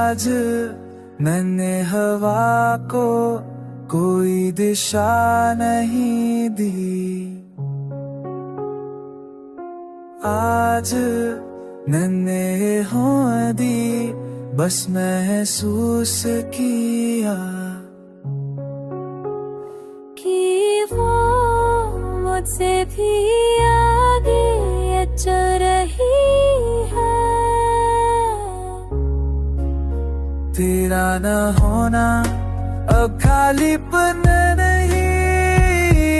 आज मैंने हवा को कोई दिशा नहीं दी। आज मैंने हों दी बस महसूस किया कि वो मुझसे भी आगे चल रही है। तेरा न होना अब खालीपन नहीं,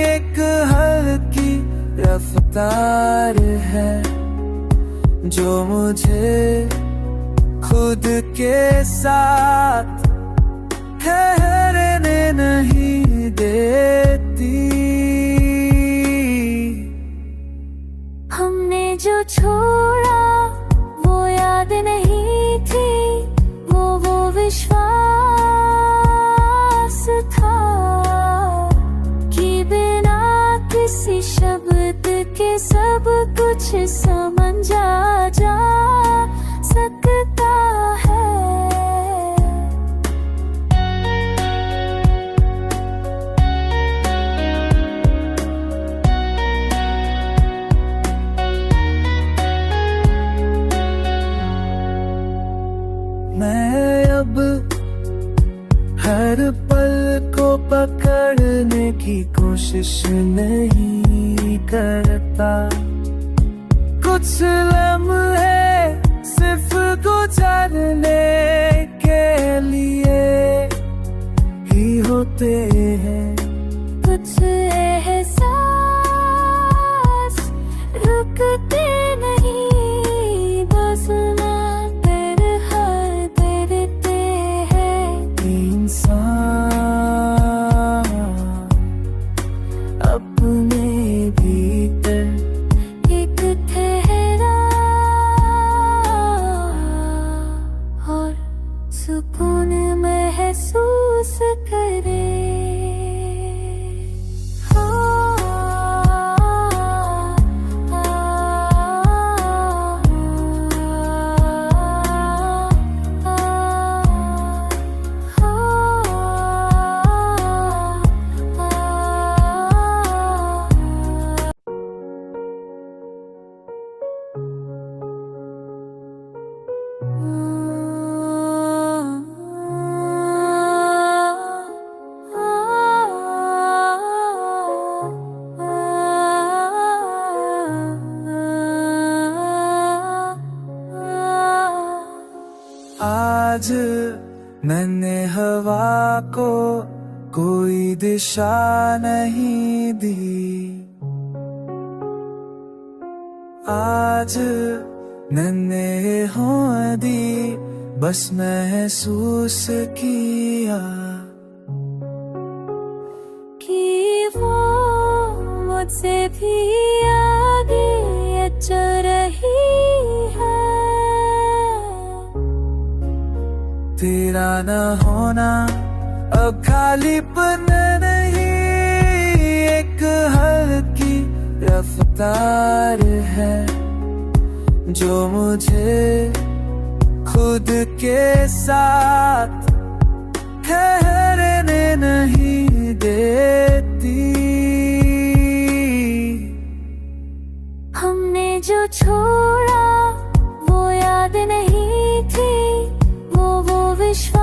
एक हल्की रफ्तार है जो मुझे खुद के साथ ठहरने नहीं देती। हमने जो छोड़ा वो याद नहीं थी, वो विश्वास था कि बिना किसी शब्द के सब कुछ समझा जा सकता है। मैं अब हर पल को पकड़ने की कोशिश नहीं करता। कुछ लम्हे सिर्फ गुजरने के लिए ही होते हैं। कुछ एहसास रुकते नहीं, बस अपने भीतर एक ठहरा और सुकून महसूस करे। आज मैंने हवा को कोई दिशा नहीं दी। आज मैंने हों दी बस महसूस किया कि वो मुझसे भी आगे चल रही है। तेरा न होना अब खालीपन नहीं, एक हल्की रफ्तार है जो मुझे खुद के साथ ठहरने नहीं देती। हमने जो छोड़ा वो याद नहीं थी, वो विश्वास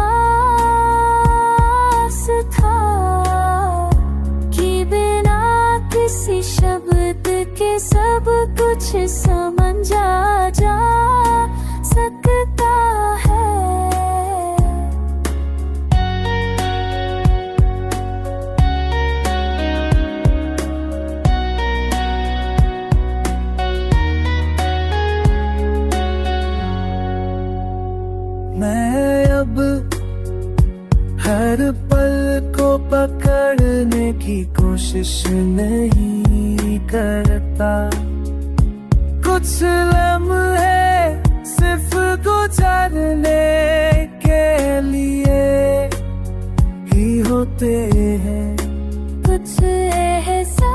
था कि बिना किसी शब्द के सब कुछ समझा जा सकता है। मैं अब हर पल को पकड़ने की कोशिश नहीं करता। कुछ लम्हे सिर्फ गुजरने के लिए ही होते हैं। कुछ एहसास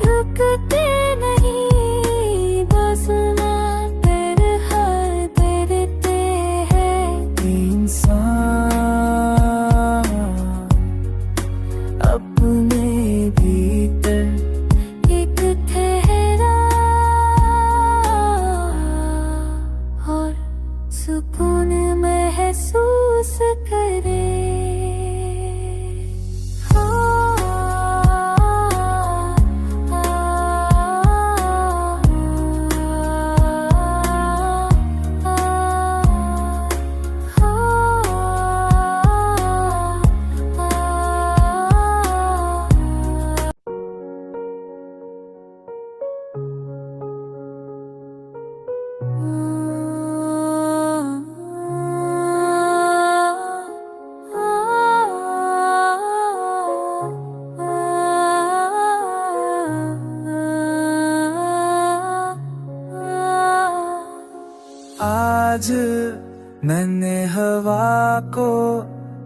रुकते नहीं, बस ना तेरे हाथ देते आज मैंने हवा को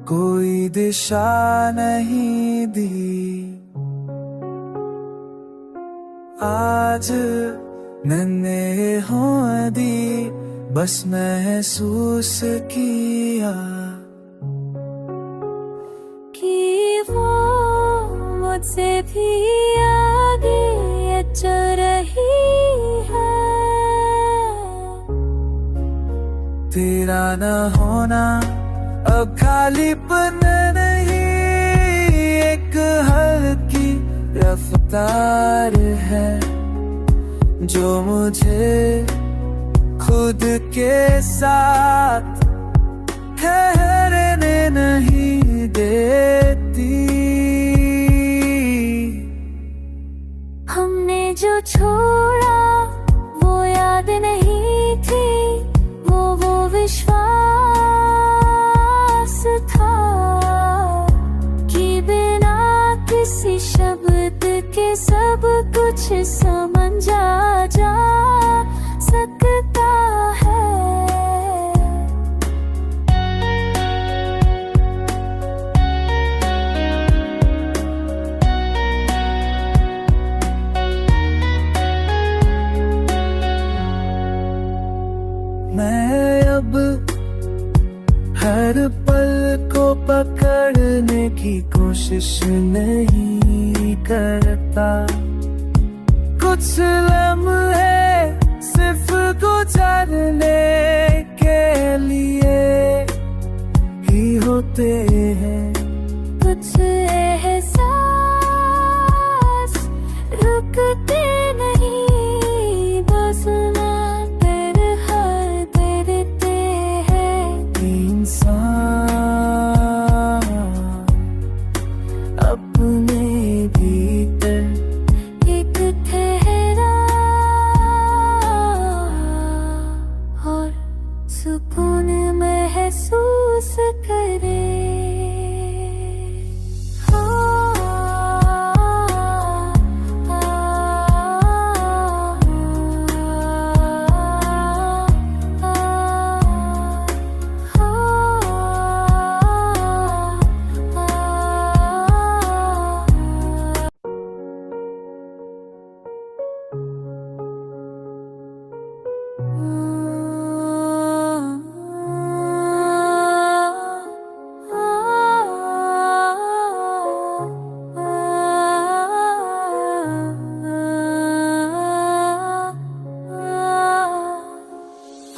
कोई दिशा नहीं दी, आज मैंने हों दी बस महसूस किया कि वो मुझसे भी आगे चल रही है। तेरा न होना अब खालीपन नहीं, एक हल्की रफ्तार है जो मुझे खुद के साथ ठहरने नहीं देती। हमने जो छोड़ा वो याद नहीं थी, वो विश्वास था कि बिना किसी शब्द के सब कुछ समझा जा सकता है। मैं अब हर पल को पकड़ने की कोशिश नहीं करता, कुछ लम्हे सिर्फ गुजरने के लिए ही होते हैं। कुछ एहसास रुकते नहीं, बस अपने भीतर एक ठहरा और सुकून महसूस करे।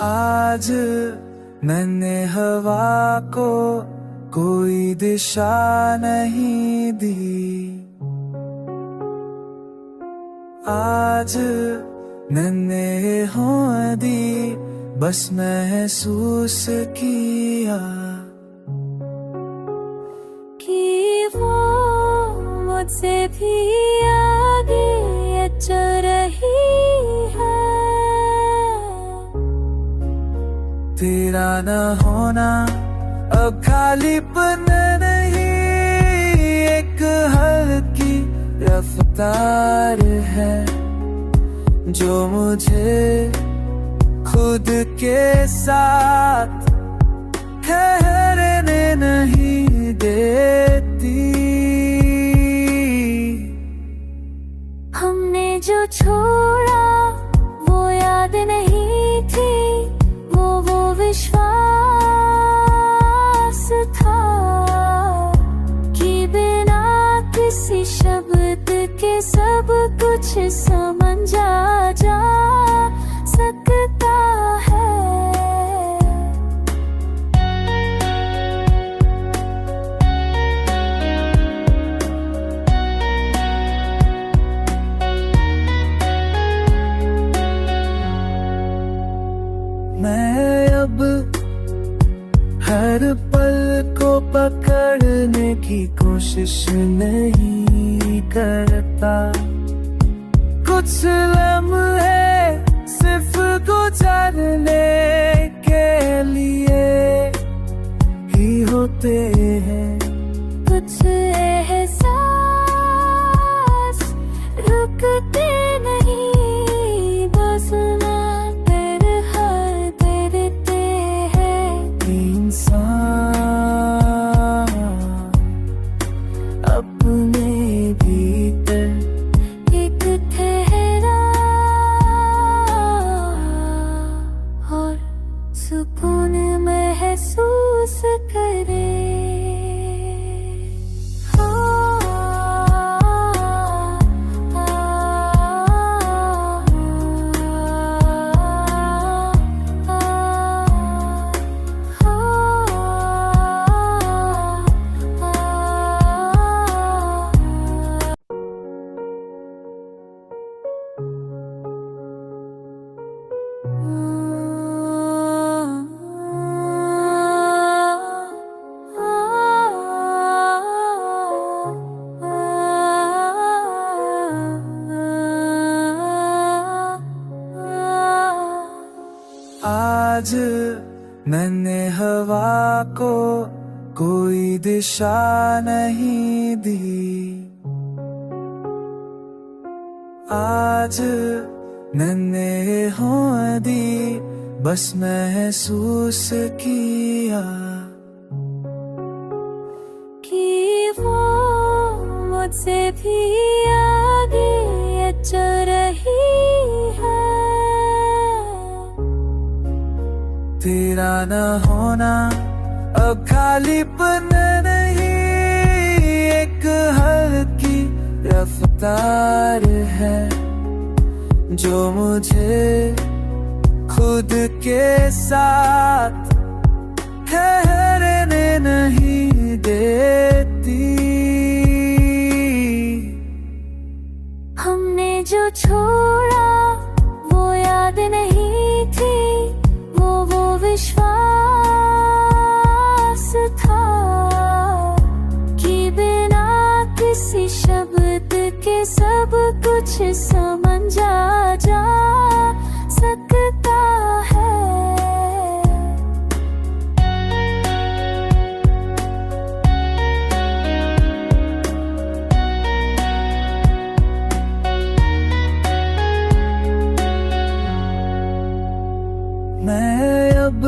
आज मैंने हवा को कोई दिशा नहीं दी, आज मैंने हों दी बस महसूस किया कि वो मुझसे भी आगे चल रही है। तेरा न होना अब खालीपन नहीं, एक हल्की रफ्तार है जो मुझे खुद के साथ ठहरने नहीं देती। हमने जो छोड़ा वो याद नहीं थी, वो विश्वास था कि बिना किसी शब्द के सब कुछ समझा जा सकता है। मैं अब हर पल को पकड़ने की कोशिश नहीं करता, कुछ लम्हे सिर्फ गुजरने के लिए ही होते हैं। कुछ एहसास रुकते नहीं, बस तेरे आज मैंने हवा को कोई दिशा नहीं दी, आज मैंने हों दी बस महसूस किया कि वो मुझसे भी आगे चल रही है। तेरा न होना अब खालीपन नहीं, एक हल्की रफ्तार है जो मुझे खुद के साथ ठहरने नहीं देती। हमने जो छोड़ा वो याद नहीं थी, वो विश्वास था कि बिना किसी शब्द के सब कुछ समझा जा सकता है। मैं अब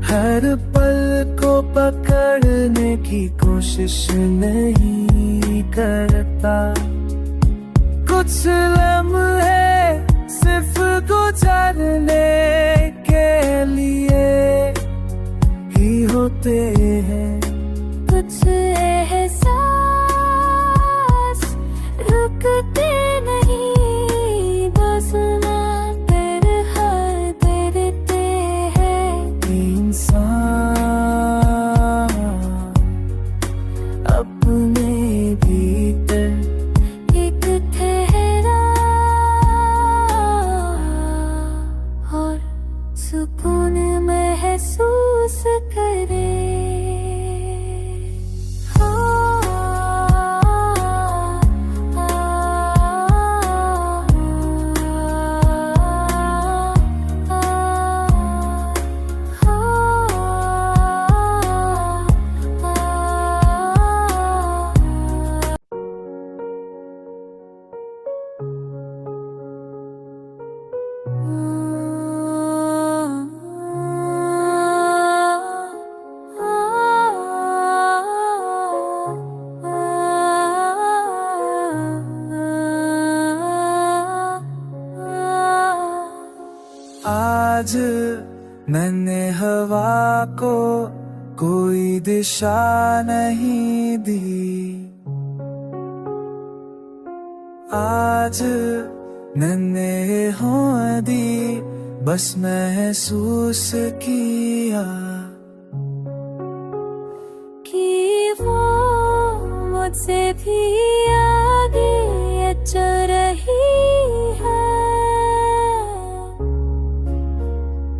हर पल को पकड़ने की कोशिश नहीं करता, कुछ लम्हे सिर्फ गुजरने के लिए ही होते हैं। कुछ एहसास रुकते नहीं, बस ना अपने भीतर एक ठहरा और सुकून महसूस करे। आज मैंने हवा को कोई दिशा नहीं दी, आज मैंने हों दी बस महसूस किया कि वो मुझसे भी आगे चल रही है।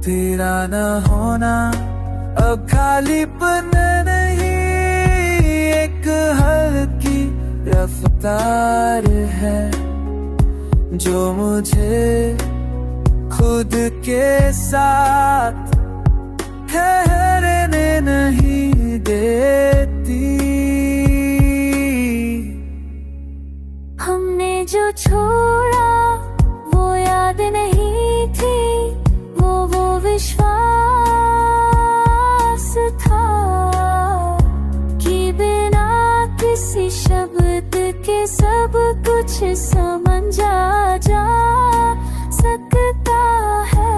तेरा न होना अब खालीपन नहीं, एक हल्की रफ्तार है जो मुझे खुद के साथ ठहरने नहीं देती। हमने जो छोड़ा वो याद नहीं थी, वो विश्वास था कि बिना किसी शब्द के सब कुछ समझा जा सकता है।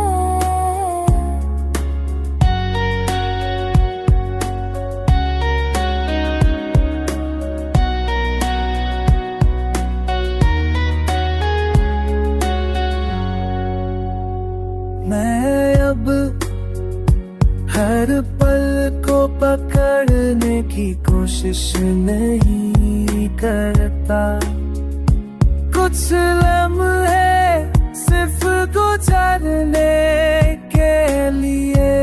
मैं अब हर पल को पकड़ने की कोशिश नहीं करता, कुछ लम्हे सिर्फ गुजरने के लिए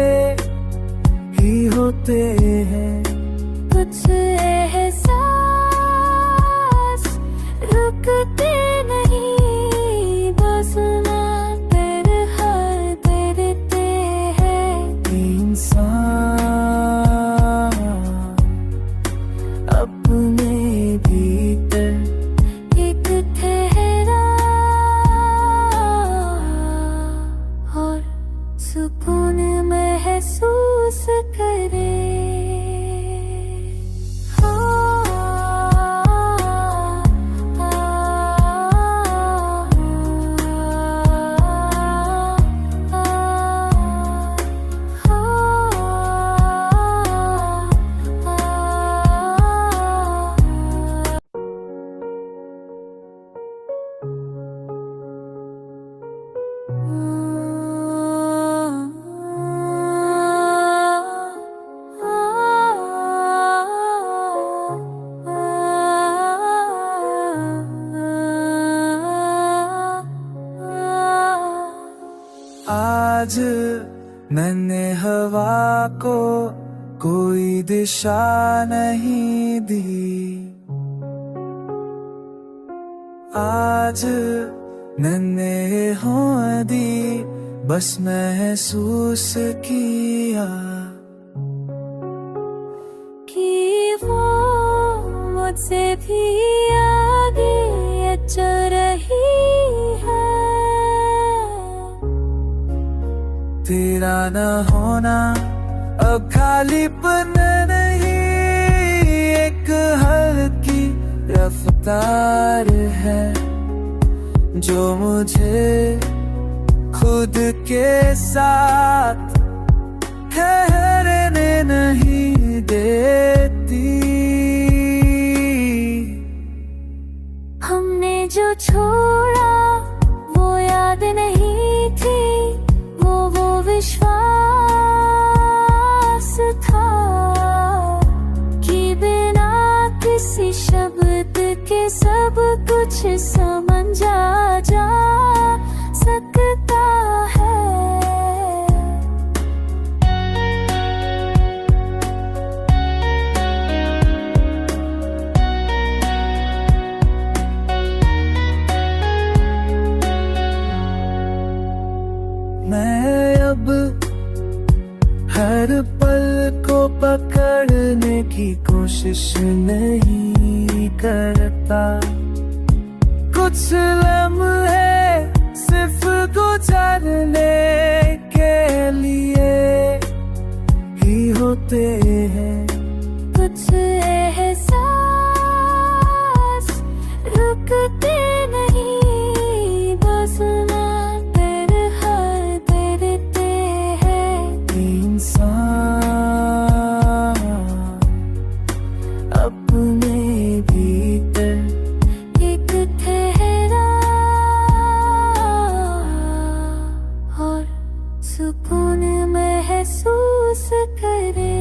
ही होते हैं। कुछ एहसास रुकते नहीं, बस ना तेरे हर तेरे ते आज मैंने हवा को कोई दिशा नहीं दी, आज मैंने हों दी बस महसूस किया कि वो मुझसे भी आगे चल रही है। तेरा न होना अब खालीपन नहीं, एक हल्की रफ्तार है जो मुझे खुद के साथ ठहरने नहीं देती। हमने जो छोड़ा वो याद नहीं थी, वो विश्वास था कि बिना किसी शब्द के सब कुछ समझा जा सकता है। मैं अब हर पल को पकड़ने की कोशिश नहीं करता, कुछ लम्हे सिर्फ गुजरने के लिए ही होते हैं। कुछ एहसास रुकते नहीं, बस ना तेरे हर तेरे हैं। इंसान अपने भीतर एक ठहरा और सुकून महसूस करे।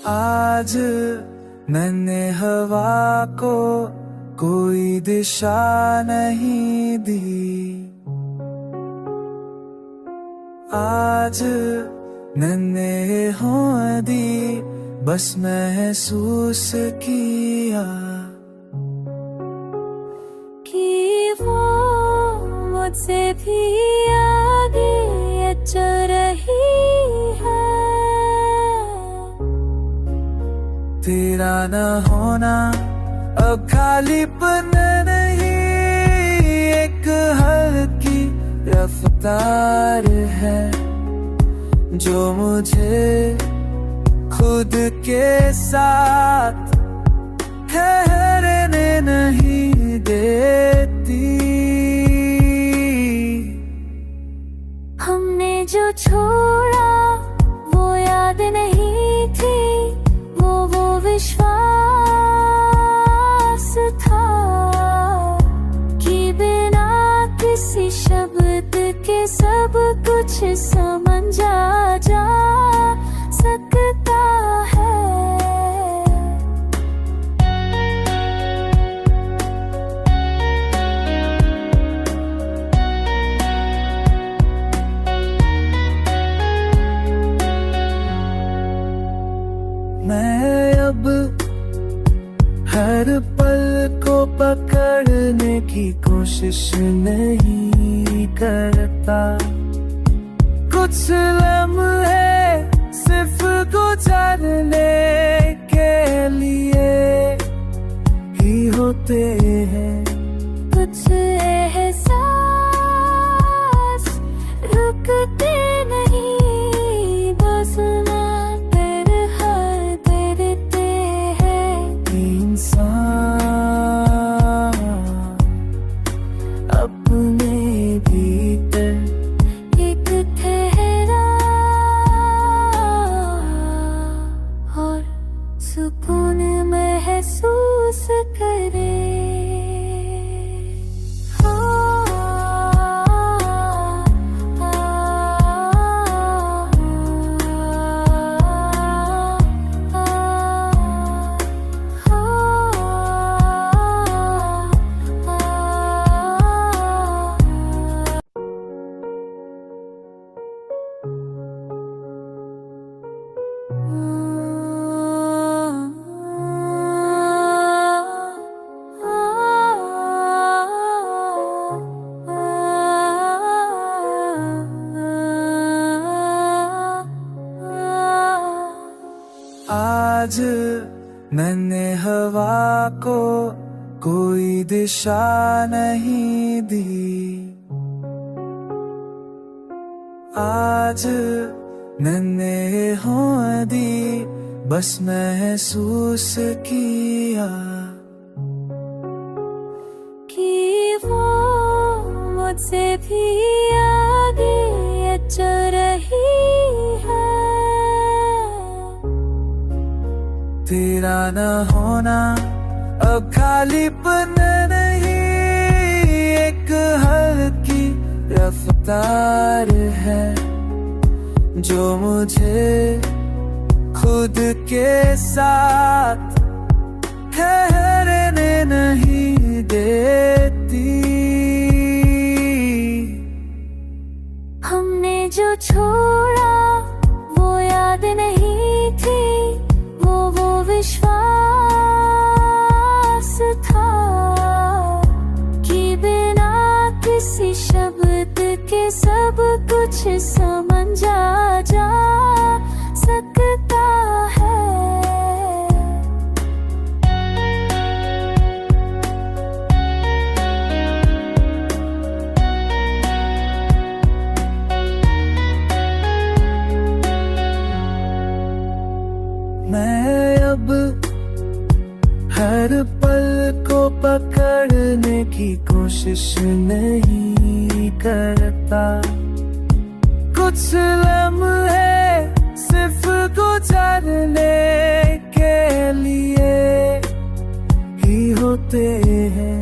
आज मैंने हवा को कोई दिशा नहीं दी, आज मैंने हों दी बस महसूस किया कि वो मुझसे भी आगे चल रही है। तेरा न होना अब खालीपन नहीं, एक हल्की रफ्तार है जो मुझे खुद के साथ ठहरने नहीं देती। हमने जो छोड़ा वो याद नहीं थी, वो विश्वास था कि बिना किसी शब्द के सब कुछ समझा जा सकता है। मैं अब हर पल को पकड़ने की कोशिश नहीं करता, कुछ लम्हे सिर्फ गुजरने के लिए ही होते हैं। कुछ एहसास रुकते नहीं, बस ना तेरे हर तेरे आज मैंने हवा को कोई दिशा नहीं दी, आज मैंने हों दी बस महसूस किया कि वो मुझसे भी आगे चल रही है। तेरा न होना अब खालीपन नहीं, एक हल्की रफ्तार है जो मुझे खुद के साथ ठहरने नहीं देती। हमने जो छोड़ा वो याद नहीं थी, वो विश्वास था कि बिना किसी शब्द के सब कुछ समझा जा सकता है। मैं अब हर पल को पकड़ने की कोशिश नहीं करता, कुछ लम्हे सिर्फ गुजरने के लिए ही होते हैं।